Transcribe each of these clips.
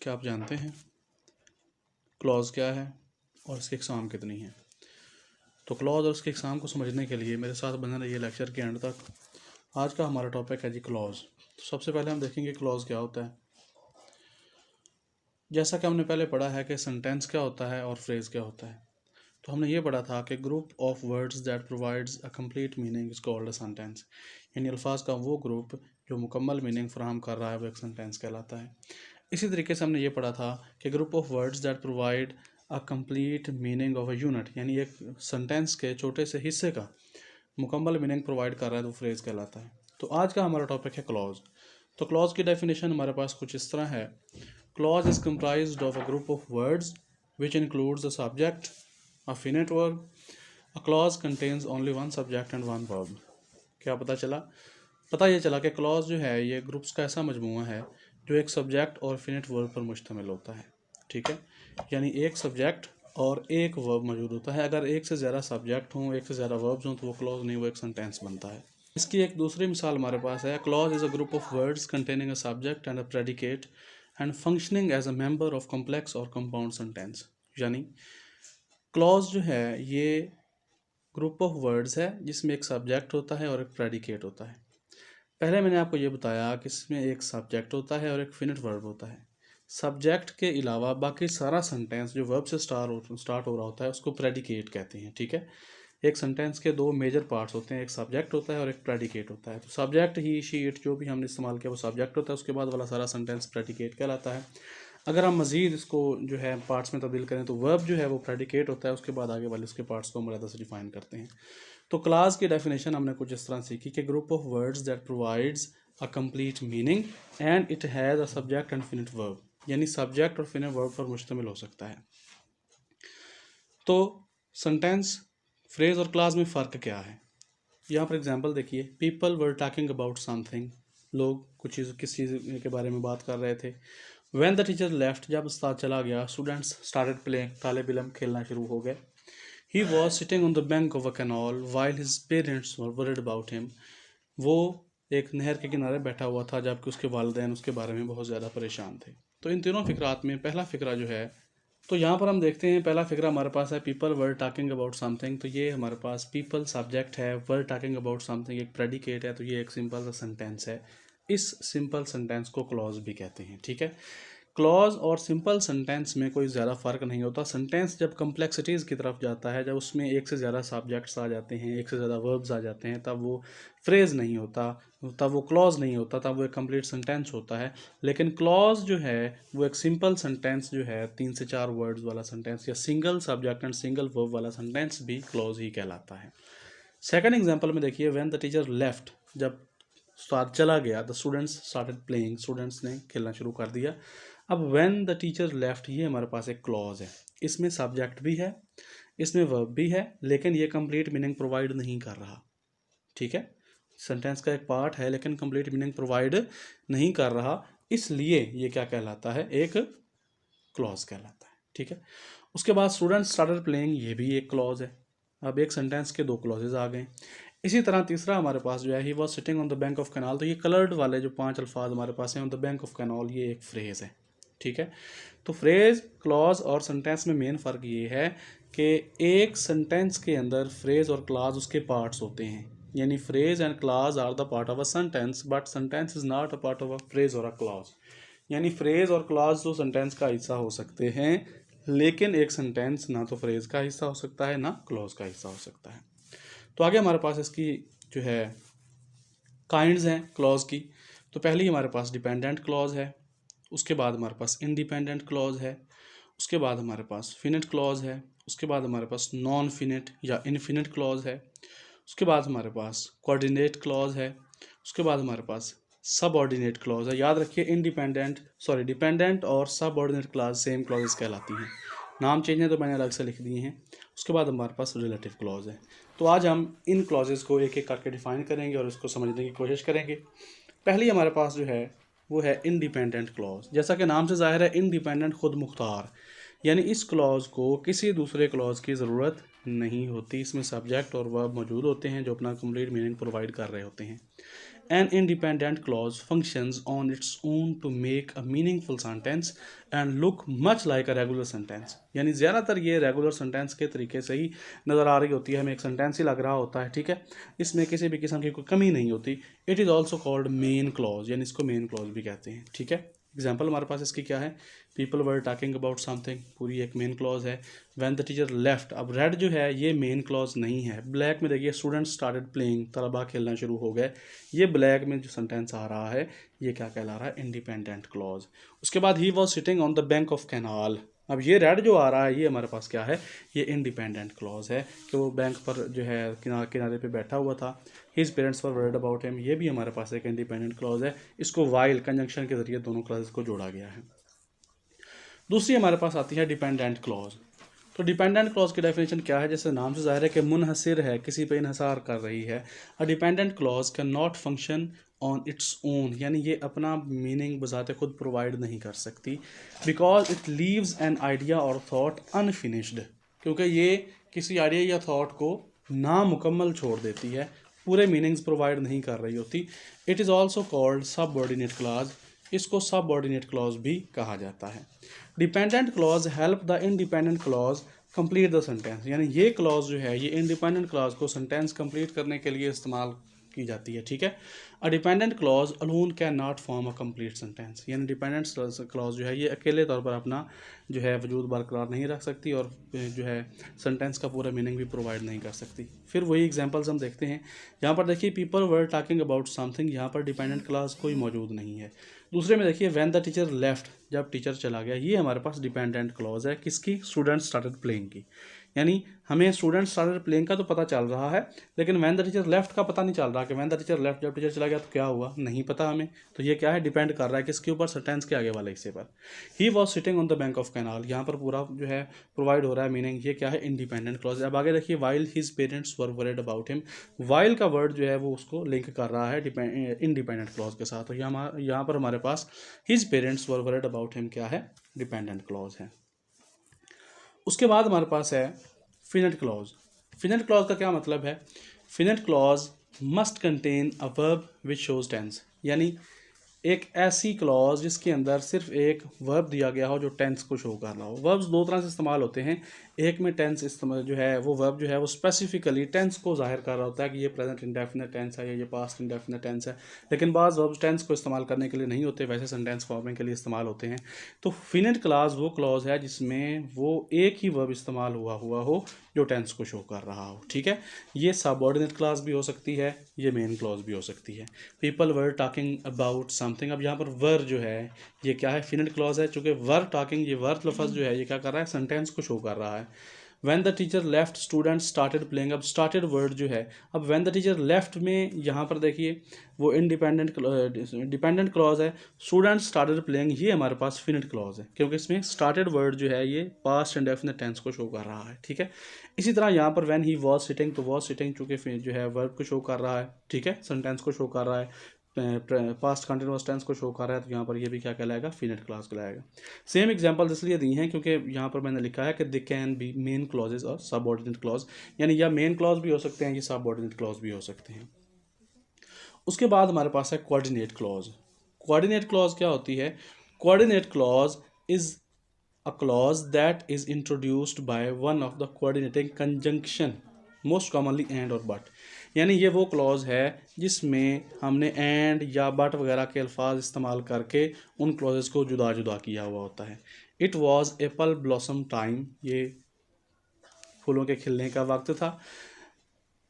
क्या आप जानते हैं क्लॉज क्या है और इसकी एग्ज़ाम कितनी है? तो क्लॉज और उसके एग्ज़ाम को समझने के लिए मेरे साथ बने रहिए लेक्चर के एंड तक। आज का हमारा टॉपिक है जी क्लॉज। तो सबसे पहले हम देखेंगे क्लॉज क्या होता है। जैसा कि हमने पहले पढ़ा है कि सेंटेंस क्या होता है और फ्रेज़ क्या होता है। तो हमने ये पढ़ा था कि group of words that provides a complete meaning is called a sentence. यानी अल्फाज का वो ग्रुप जो मुकम्मल मीनिंग फराहम कर रहा है वो एक सेंटेंस कहलाता है। इसी तरीके से हमने ये पढ़ा था कि group of words that provide a complete meaning of a unit, यानी एक सेंटेंस के छोटे से हिस्से का मुकम्मल मीनिंग प्रोवाइड कर रहा है तो फ्रेज कहलाता है। तो आज का हमारा टॉपिक है क्लॉज। तो क्लॉज की डेफिनेशन हमारे पास कुछ इस तरह है। Clause is comprised of a group of words which includes a subject, a finite verb. A clause contains only one subject and one verb. क्या पता चला? पता ये चला कि क्लॉज जो है ये ग्रुप्स का ऐसा मजमूआ है जो एक सब्जेक्ट और फिनिट वर्ब पर मुश्तमिल होता है। ठीक है, यानी एक सब्जेक्ट और एक वर्ब मौजूद होता है। अगर एक से ज़्यादा सब्जेक्ट हों, एक से ज़्यादा वर्ब्स हों तो वो क्लॉज नहीं, वो एक सेंटेंस बनता है। इसकी एक दूसरी मिसाल हमारे पास है। Clause is a group of words containing a subject and a predicate and functioning as a member of complex और कंपाउंड सेंटेंस। यानी क्लॉज जो है ये ग्रुप ऑफ वर्ड्स है जिसमें एक सब्जेक्ट होता है और एक प्रेडिकेट होता है। पहले मैंने आपको ये बताया कि इसमें एक सब्जेक्ट होता है और एक फिनिट वर्ब होता है। सब्जेक्ट के अलावा बाकी सारा सेंटेंस जो वर्ब से स्टार्ट हो रहा होता है उसको प्रेडिकेट कहते हैं। ठीक है, एक सेंटेंस के दो मेजर पार्ट्स होते हैं, एक सब्जेक्ट होता है और एक प्रेडिकेट होता है। तो सब्जेक्ट ही, शी, इट जो भी हमने इस्तेमाल किया वो सब्जेक्ट होता है, उसके बाद वाला सारा सेंटेंस प्रेडिकेट कहलाता है। अगर हम मज़ीद इसको जो है पार्ट्स में तब्दील करें तो वर्ब जो है वो प्रेडिकेट होता है, उसके बाद आगे वाले उसके पार्ट्स को हम अलग से डिफाइन करते हैं। तो क्लास की डेफिनेशन हमने कुछ इस तरह सीखी कि group of words that provides a complete meaning and it has a subject and finite verb, यानी सब्जेक्ट और फिनिट वर्ब पर मुश्तमिल हो सकता है। तो सेंटेंस, फ्रेज और क्लास में फ़र्क क्या है? यहाँ पर एग्जांपल देखिए। People were talking about something, लोग कुछ चीज़ किस चीज़ के बारे में बात कर रहे थे। व्हेन द टीचर लेफ्ट, जब उस्ताद चला गया। स्टूडेंट्स स्टार्टेड प्लेइंग, तालिब इल्म खेलना शुरू हो गए। He was sitting on the bank of a canal while his parents were worried about him, वो एक नहर के किनारे बैठा हुआ था जबकि उसके वालिदैन उसके बारे में बहुत ज़्यादा परेशान थे। तो इन तीनों फ़िक्रात में पहला फ़िक्रा जो है, तो यहाँ पर हम देखते हैं पहला फ़िक्रा हमारे पास है people were talking about something. तो ये हमारे पास पीपल सब्जेक्ट है, वर टॉकिंग अबाउट समथिंग एक प्रेडिकेट है, तो ये एक सिंपल सा सेंटेंस है। इस सिंपल सेंटेंस को क्लॉज भी कहते हैं। ठीक है, क्लॉज और सिंपल सेंटेंस में कोई ज़्यादा फ़र्क नहीं होता। सेंटेंस जब कम्प्लेक्सिटीज़ की तरफ जाता है, जब उसमें एक से ज़्यादा सब्जेक्ट्स आ जाते हैं, एक से ज़्यादा वर्ब्स आ जाते हैं, तब वो फ्रेज़ नहीं होता, तब वो क्लॉज नहीं होता, तब वो एक कंप्लीट सेंटेंस होता है। लेकिन क्लॉज जो है वो एक सिंपल सेंटेंस जो है 3 से 4 वर्ड्स वाला सेंटेंस या single subject and single verb वाला सेंटेंस भी क्लॉज ही कहलाता है। सेकेंड एग्जाम्पल में देखिए, व्हेन द टीचर लेफ्ट, जब उस्ताद चला गया। The students started playing, students ने खेलना शुरू कर दिया। अब व्हेन द टीचर लेफ्ट, ये हमारे पास एक क्लॉज है। इसमें सब्जेक्ट भी है, इसमें वर्ब भी है, लेकिन ये कंप्लीट मीनिंग प्रोवाइड नहीं कर रहा। ठीक है, सेंटेंस का एक पार्ट है लेकिन कंप्लीट मीनिंग प्रोवाइड नहीं कर रहा, इसलिए ये क्या कहलाता है? एक क्लॉज कहलाता है। ठीक है, उसके बाद स्टूडेंट्स स्टार्टेड प्लेइंग, ये भी एक क्लॉज है। अब एक सेंटेंस के दो क्लॉजेज आ गए। इसी तरह तीसरा हमारे पास जो है, he was sitting on the bank of canal. तो ये कलर्ड वाले जो 5 अल्फाज हमारे पास हैं, on the bank of canal, ये एक फ्रेज है। ठीक है, तो फ्रेज, क्लॉज और सेंटेंस में मेन फ़र्क ये है कि एक सेंटेंस के अंदर फ्रेज और क्लॉज उसके पार्ट्स होते हैं। यानी phrase and clause are the part of a sentence, but sentence is not a part of a phrase और अ क्लॉज। यानी फ्रेज और क्लॉज तो सेंटेंस का हिस्सा हो सकते हैं, लेकिन एक सेंटेंस ना तो फ्रेज का हिस्सा हो सकता है ना क्लॉज का हिस्सा हो सकता है। तो आगे हमारे पास इसकी जो है काइंड्स हैं क्लॉज की। तो पहली हमारे पास डिपेंडेंट क्लॉज है, उसके बाद हमारे पास इंडिपेंडेंट क्लॉज है, उसके बाद हमारे पास फिनिट क्लॉज है, उसके बाद हमारे पास नॉन फिनिट या इनफिनिट क्लॉज है, उसके बाद हमारे पास कोऑर्डिनेट क्लॉज है, उसके बाद हमारे पास सबऑर्डिनेट क्लॉज है। याद रखिए डिपेंडेंट और सबऑर्डिनेट क्लॉज सेम क्लॉजेस कहलाती हैं। नाम चेंज है तो मैंने अलग से लिख दिए हैं। उसके बाद हमारे पास रिलेटिव क्लॉज है। तो आज हम इन क्लॉजेस को एक एक करके डिफाइन करेंगे और इसको समझने की कोशिश करेंगे। पहली हमारे पास जो है वो है इंडिपेंडेंट क्लॉज। जैसा कि नाम से जाहिर है, इंडिपेंडेंट, खुद मुख्तार, यानी इस क्लॉज को किसी दूसरे क्लॉज की ज़रूरत नहीं होती। इसमें सब्जेक्ट और वर्ब मौजूद होते हैं जो अपना कंप्लीट मीनिंग प्रोवाइड कर रहे होते हैं। An independent clause functions on its own to make a meaningful sentence. And look much like a regular sentence, यानी ज़्यादातर ये रेगुलर सेंटेंस के तरीके से ही नज़र आ रही होती है, हमें एक सेंटेंस ही लग रहा होता है, ठीक है, इसमें किसी भी किस्म की कोई कमी नहीं होती। It is also called main clause, यानी इसको मेन क्लॉज भी कहते हैं, ठीक है। एग्जाम्पल हमारे पास इसकी क्या है, people were talking about something, पूरी एक मेन क्लॉज है। व्हेन द टीचर लेफ्ट, अब रेड जो है ये मेन क्लॉज नहीं है। ब्लैक में देखिए स्टूडेंट्स स्टार्टेड प्लेइंग, तलबा खेलना शुरू हो गए, ये ब्लैक में जो सेंटेंस आ रहा है ये क्या कहला रहा है, इंडिपेंडेंट क्लॉज। उसके बाद he was sitting on the bank of canal, अब ये रेड जो आ रहा है ये हमारे पास क्या है, ये इंडिपेंडेंट क्लॉज है कि वो बैंक पर जो है किनारे पे बैठा हुआ था। His parents were word about him, ये भी हमारे पास एक इंडिपेंडेंट क्लॉज है, इसको वाइल कंजंक्शन के जरिए दोनों क्लॉजेस को जोड़ा गया है। दूसरी हमारे पास आती है डिपेंडेंट क्लॉज। तो डिपेंडेंट क्लॉज की डेफिनेशन क्या है, जैसे नाम से जाहिर है कि मुनहसिर है, किसी पे इन्हसार कर रही है। A dependent clause can not function on its own, यानी ये अपना मीनिंग बजाते खुद प्रोवाइड नहीं कर सकती, because it leaves an idea और थॉट अनफिनिश्ड, क्योंकि ये किसी आइडिया या थॉट को नामुकम्मल छोड़ देती है, पूरे मीनिंग्स प्रोवाइड नहीं कर रही होती। It is also called subordinate clause, इसको सबऑर्डिनेट क्लॉज भी कहा जाता है। Dependent clause help the independent clause complete the sentence, यानी ये क्लॉज जो है ये इंडिपेंडेंट क्लॉज को सेंटेंस कंप्लीट करने के लिए इस्तेमाल की जाती है, ठीक है। A dependent clause alone can not form a complete sentence, यानी डिपेंडेंट क्लॉज जो है ये अकेले तौर पर अपना जो है वजूद बरकरार नहीं रख सकती और जो है सेंटेंस का पूरा मीनिंग भी प्रोवाइड नहीं कर सकती। फिर वही एग्जांपल्स हम देखते हैं, यहाँ पर देखिए people were talking about something, यहाँ पर डिपेंडेंट क्लॉज कोई मौजूद नहीं है। दूसरे में देखिए व्हेन द टीचर लेफ्ट, जब टीचर चला गया, ये हमारे पास डिपेंडेंट क्लॉज है, किसकी, स्टूडेंट स्टार्टेड प्लेइंग की, यानी हमें स्टूडेंट स्टार्टेड प्लेइंग का तो पता चल रहा है, लेकिन व्हेन द टीचर लेफ्ट का पता नहीं चल रहा कि व्हेन द टीचर लेफ्ट, जब टीचर चला गया तो क्या हुआ, नहीं पता हमें। तो ये क्या है, डिपेंड कर रहा है किसके ऊपर, सेंटेंस के आगे वाले हिस्से पर। He was sitting on the bank of canal, यहाँ पर पूरा जो है प्रोवाइड हो रहा है मीनिंग, ये क्या है, इंडिपेंडेंट क्लॉज। अब आगे देखिए while his parents were worried about him, while का वर्ड जो है वो उसको लिंक कर रहा है इंडिपेंडेंट क्लॉज के साथ। तो यहाँ पर हमारे पास his parents were worried about him क्या है, डिपेंडेंट क्लॉज है। उसके बाद हमारे पास है फिनेट क्लॉज। फिनेट क्लॉज का क्या मतलब है, finite clause must contain a verb which shows tense, यानी एक ऐसी क्लॉज जिसके अंदर सिर्फ एक वर्ब दिया गया हो जो टेंस को शो कर रहा हो। वर्ब्स दो तरह से इस्तेमाल होते हैं, एक में टेंस इस्तेमाल जो है वो वर्ब जो है वो स्पेसिफिकली टेंस को जाहिर कर रहा होता है कि ये प्रेजेंट इंडेफिनिट टेंस है या ये पास्ट इंडेफिनिट टेंस है, लेकिन बाज़ वर्ब्स टेंस को इस्तेमाल करने के लिए नहीं होते, वैसे सेंटेंस फॉर्मिंग के लिए इस्तेमाल होते हैं। तो फिनेट क्लॉज वो क्लॉज है जिसमें वो एक ही वर्ब इस्तेमाल हुआ हो जो टेंस को शो कर रहा हो, ठीक है। ये सबऑर्डिनेट क्लॉज भी हो सकती है, ये मेन क्लॉज भी हो सकती है। People were talking about something, अब यहाँ पर वर जो है ये क्या है, फिनेट क्लॉज है, चूँकि वर टॉकिंग, ये वर लफ्ज़ जो है ये क्या कर रहा है, सेंटेंस को शो कर रहा है। When the teacher left student started playing, अब स्टार्टेड वर्ड जो है, अब व्हेन द टीचर लेफ्ट में यहाँ पर देखिए वो डिपेंडेंट क्लॉज है, स्टूडेंट स्टार्टेड प्लेइंग ये हमारे पास फिनिट क्लॉज है, क्योंकि इसमें स्टार्टेड वर्ड जो है ये पास्ट इंडेफिनिट टेंस को शो कर रहा है, ठीक है। इसी तरह यहाँ पर व्हेन ही वॉज सिटिंग, तो वॉज सिटिंग चूँकि जो है वर्ब को शो कर रहा है, ठीक है, सेंटेंस को शो कर रहा है, पास्ट कंटिन्यूअस टेंस को शो कर रहा है, तो यहाँ पर ये भी क्या कहलाएगा, फिनेट क्लॉज कहलाएगा। सेम एग्जांपल्स इसलिए दी हैं क्योंकि यहाँ पर मैंने लिखा है कि they can be main clauses और सबऑर्डिनेट क्लॉज, यानी या मेन क्लॉज भी हो सकते हैं, ये सबऑर्डिनेट क्लॉज भी हो सकते हैं। उसके बाद हमारे पास है कोऑर्डिनेट क्लॉज। कोऑर्डिनेट क्लॉज क्या होती है, coordinate clause is a clause that is introduced by one of the coordinating conjunction, most commonly and और बट, यानी ये वो क्लॉज है जिसमें हमने एंड या बट वगैरह के अल्फाज इस्तेमाल करके उन क्लॉजेस को जुदा जुदा किया हुआ होता है। It was apple blossom time, ये फूलों के खिलने का वक्त था।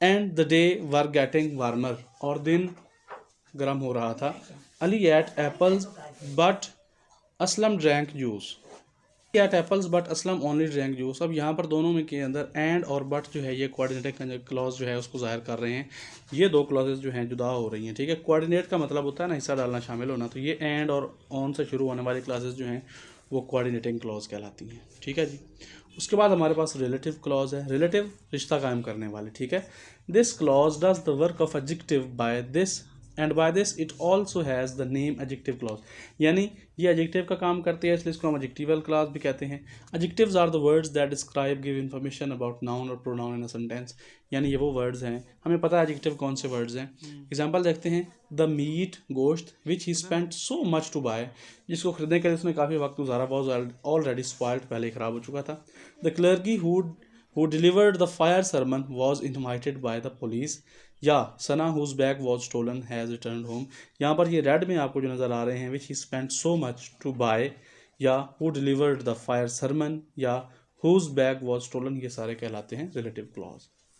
And the day were getting warmer, और दिन गर्म हो रहा था। Ali ate apples but Aslam drank juice, ate apples but Aslam only drank juice. अब यहाँ पर दोनों में के अंदर एंड और बट जो है ये कोऑर्डिनेटिंग क्लॉज जो है उसको जाहिर कर रहे हैं, ये दो क्लॉजेज जो हैं जुदा हो रही हैं, ठीक है। कोऑर्डिनेट का मतलब होता है ना हिस्सा डालना, शामिल होना, तो ये एंड और ऑन से शुरू होने वाली क्लॉजेज जो हैं वो कोऑर्डिनेटिंग क्लॉज कहलाती हैं, ठीक है जी। उसके बाद हमारे पास रिलेटिव क्लॉज है, रिलेटिव रिश्ता कायम करने वाले, ठीक है। This clause does the work of adjective by this and by this it also has the name adjective clause, यानी ये एडजेक्टिव का काम करती है, इसलिए इसको हम एडजेक्टिवल क्लॉज भी कहते हैं। Adjectives are the words that describe give information about noun और प्रोनाउन इन अ सेंटेंस, यानी ये वो वर्ड्स हैं, हमें पता है एडजेक्टिव कौन से वर्ड्स हैं। एग्जांपल देखते हैं, द मीट गोश्त which he spent so much to buy, जिसको खरीदने के लिए उसने काफ़ी वक्त गुजारा, वॉज ऑलरेडी स्पॉइल्ड, पहले ही ख़राब हो चुका था। The clerk who delivered the fire sermon was invited by the police, या सना whose bag was stolen has returned home। यहाँ पर ये रेड में आपको जो नज़र आ रहे हैं, which he spent so much to buy, या who delivered the fire sermon, या whose bag was stolen, ये सारे कहलाते हैं रिलेटिव क्लॉज।